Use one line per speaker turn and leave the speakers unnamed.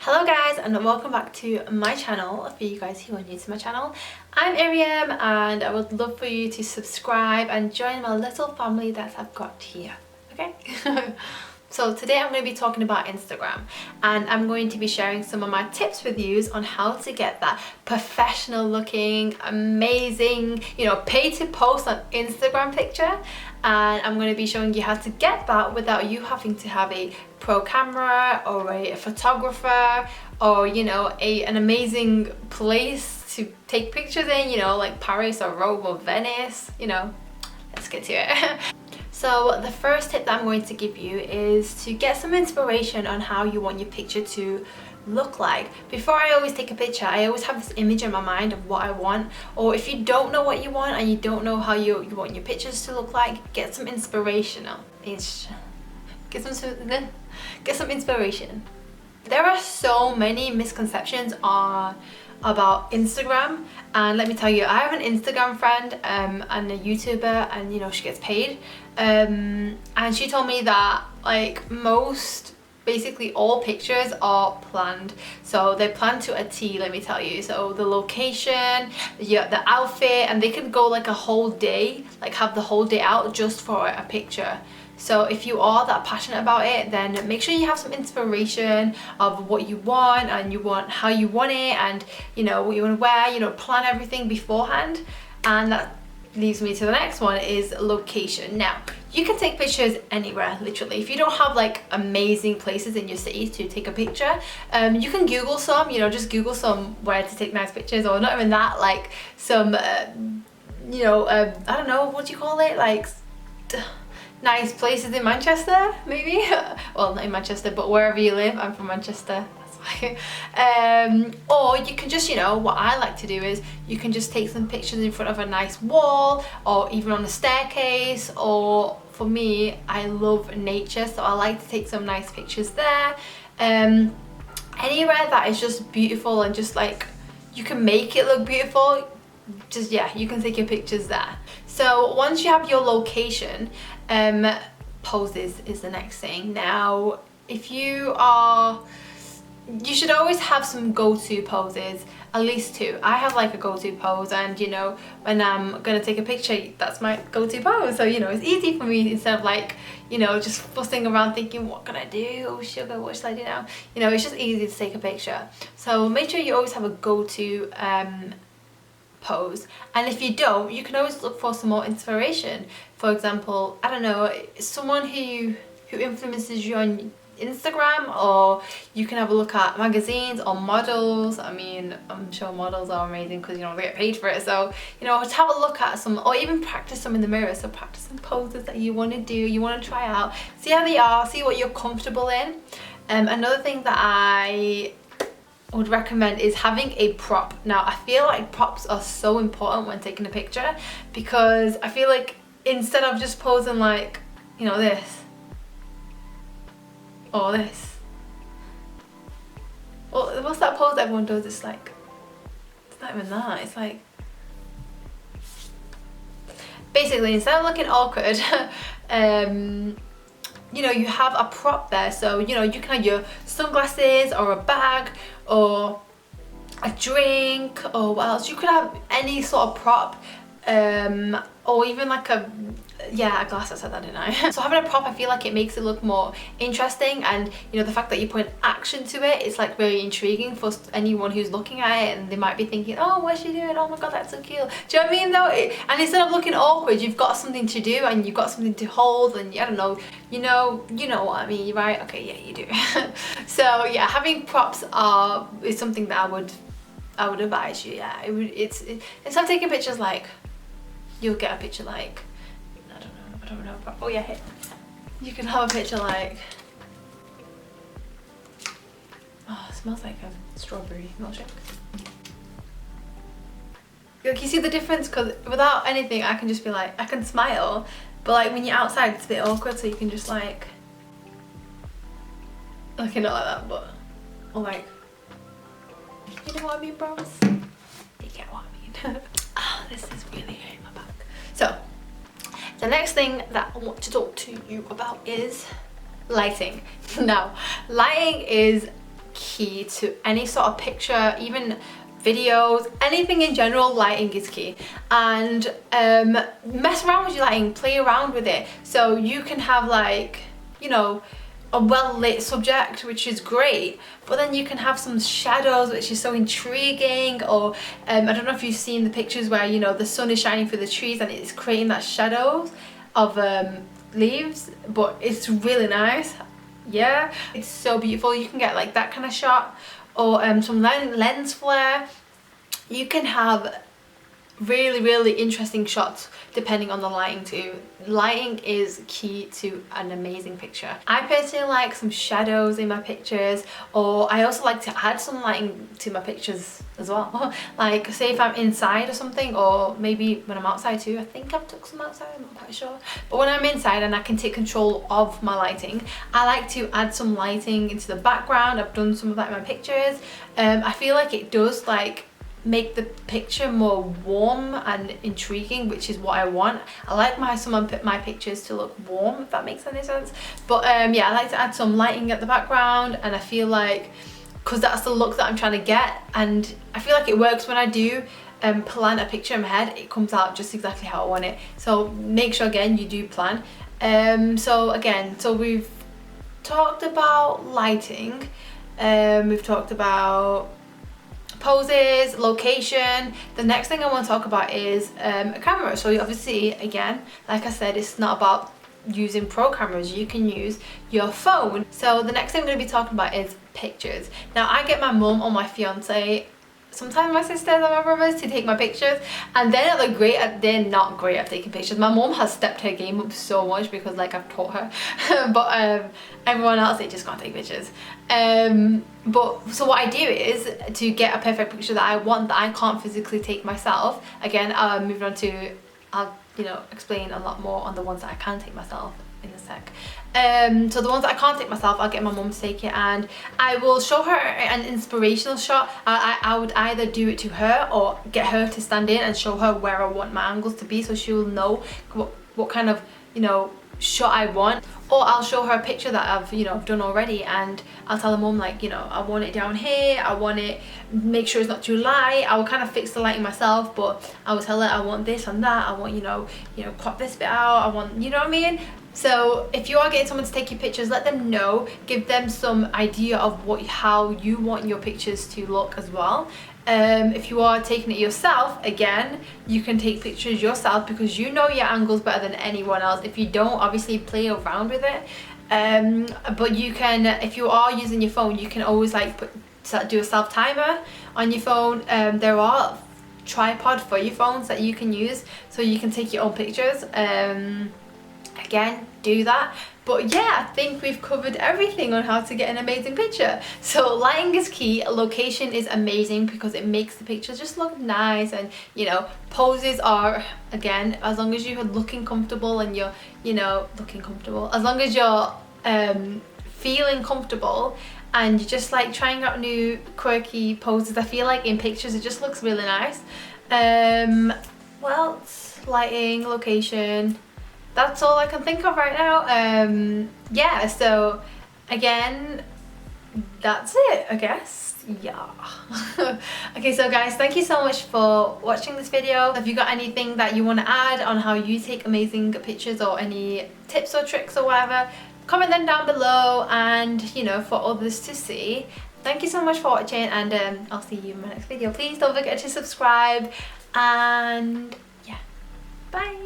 Hello guys, and welcome back to my channel. For you guys who are new to my channel, I'm Irium and I would love for you to subscribe and join my little family that I've got here, okay? So today I'm going to be talking about Instagram, and I'm going to be sharing some of my tips with you on how to get that professional looking, amazing, pay to post on Instagram picture. And I'm going to be showing you how to get that without you having to have a pro camera or a photographer or an amazing place to take pictures in, like Paris or Rome or Venice. Let's get to it. So the first tip that I'm going to give you is to get some inspiration on how you want your picture to look like. Before I always take a picture, I always have this image in my mind of what I want, or if you don't know what you want and you don't know how you want your pictures to look like, get some inspiration. Get some inspiration. There are so many misconceptions about Instagram, and let me tell you, I have an Instagram friend and a YouTuber, and she gets paid, and she told me that basically all pictures are planned. So they're planned to a T, let me tell you. So the location, the outfit, and they can go like a whole day, like have the whole day out just for a picture. So if you are that passionate about it, then make sure you have some inspiration of what you want and how you want it, and what you want to wear, plan everything beforehand. And that leads me to the next one, is location. Now, you can take pictures anywhere, literally. If you don't have like amazing places in your city to take a picture, you can Google some, just Google some where to take nice pictures, or not even that, like some, I don't know, what do you call it? Like, nice places in Manchester, maybe? Well, not in Manchester, but wherever you live. I'm from Manchester, that's why. Or you can just, what I like to do is you can just take some pictures in front of a nice wall, or even on a staircase. Or for me, I love nature, so I like to take some nice pictures there. Anywhere that is just beautiful and just like you can make it look beautiful, you can take your pictures there. So once you have your location, poses is the next thing. Now, you should always have some go-to poses, at least two. I have like a go-to pose, and when I'm gonna take a picture, that's my go-to pose. So it's easy for me, instead of like just fussing around thinking, what can I do? Oh sugar, what should I do now? It's just easy to take a picture. So make sure you always have a go-to pose, and if you don't, you can always look for some more inspiration. For example, I don't know, someone who influences you on Instagram, or you can have a look at magazines or models. I mean, I'm sure models are amazing because they get paid for it. So to have a look at some, or even practice some in the mirror. So practice some poses that you want to do, you want to try out, see how they are, see what you're comfortable in. Another thing that I would recommend is having a prop. Now, I feel like props are so important when taking a picture, because I feel like instead of just posing like this or this, well, what's that pose that everyone does? It's like, it's not even that, it's like, basically instead of looking awkward, you have a prop there. So you can have your sunglasses or a bag or a drink, or what else, you could have any sort of prop, or even like a glass. I said that, didn't I? So having a prop, I feel like it makes it look more interesting, and the fact that you put action to it, it's like very intriguing for anyone who's looking at it, and they might be thinking, oh, what's she doing? Oh my god, that's so cute. Do you know what I mean though? And instead of looking awkward, you've got something to do, and you've got something to hold, and I don't know, you know what I mean, right? Okay, yeah, you do. So yeah, having props is something that I would advise you. Yeah, instead of taking pictures like, you'll get a picture like, I don't know, oh yeah, here. You can have a picture like, oh, it smells like a strawberry milkshake. Like, you see the difference? Because without anything, I can just be like, I can smile, but like when you're outside, it's a bit awkward, so you can just like, okay, not like that, but, or like, you know what I mean, bros? You get what I mean. Oh, this is really hurting my back. So, the next thing that I want to talk to you about is lighting. Now, lighting is key to any sort of picture, even videos, anything in general. Lighting is key. And mess around with your lighting, play around with it. So you can have like, you know, a well-lit subject, which is great, but then you can have some shadows, which is so intriguing. Or I don't know if you've seen the pictures where, you know, the sun is shining through the trees and it's creating that shadows of leaves, but it's really nice. Yeah, it's so beautiful. You can get like that kind of shot, or some lens flare. You can have really interesting shots depending on the lighting too. Lighting is key to an amazing picture. I personally like some shadows in my pictures, or I also like to add some lighting to my pictures as well. Like say if I'm inside or something, or maybe when I'm outside too. I think I've took some outside, I'm not quite sure. But when I'm inside and I can take control of my lighting, I like to add some lighting into the background. I've done some of that in my pictures. I feel like it does like make the picture more warm and intriguing, which is what I want. I like my pictures to look warm, if that makes any sense. But yeah, I like to add some lighting at the background, and I feel like, because that's the look that I'm trying to get, and I feel like it works when I do plan a picture in my head. It comes out just exactly how I want it. So make sure again you do plan. So we've talked about lighting, we've talked about poses, location. The next thing I want to talk about is a camera. So obviously, again, like I said, it's not about using pro cameras. You can use your phone. So the next thing I'm going to be talking about is pictures. Now I get my mum or my fiance, sometimes my sisters and my brothers, to take my pictures, and they're not great at taking pictures. My mum has stepped her game up so much because like I've taught her. But everyone else, they just can't take pictures. But so what I do is, to get a perfect picture that I want, that I can't physically take myself, again moving on to, I'll explain a lot more on the ones that I can take myself in a sec. So the ones that I can't take myself, I'll get my mum to take it, and I will show her an inspirational shot. I would either do it to her or get her to stand in and show her where I want my angles to be, so she will know what kind of shot I want. Or I'll show her a picture that I've done already, and I'll tell her mum, like, I want it down here, I want it, make sure it's not too light. I will kind of fix the lighting myself, but I will tell her I want this and that, I want crop this bit out, I want, you know what I mean? So if you are getting someone to take your pictures, let them know, give them some idea of how you want your pictures to look as well. If you are taking it yourself, again, you can take pictures yourself because you know your angles better than anyone else. If you don't, obviously play around with it. But you can, if you are using your phone, you can always do a self timer on your phone. There are tripod for your phones that you can use, so you can take your own pictures. Again, do that. But yeah, I think we've covered everything on how to get an amazing picture. So lighting is key, location is amazing because it makes the picture just look nice, and poses are, again, as long as you're looking comfortable and you're looking comfortable, as long as you're feeling comfortable and you're just like trying out new quirky poses, I feel like in pictures it just looks really nice. Well, lighting, location, that's all I can think of right now. Yeah, so again, that's it, I guess. Yeah. Okay, so guys, thank you so much for watching this video. If you got anything that you want to add on how you take amazing pictures, or any tips or tricks or whatever, comment them down below, and for others to see. Thank you so much for watching, and I'll see you in my next video. Please don't forget to subscribe, and yeah, bye.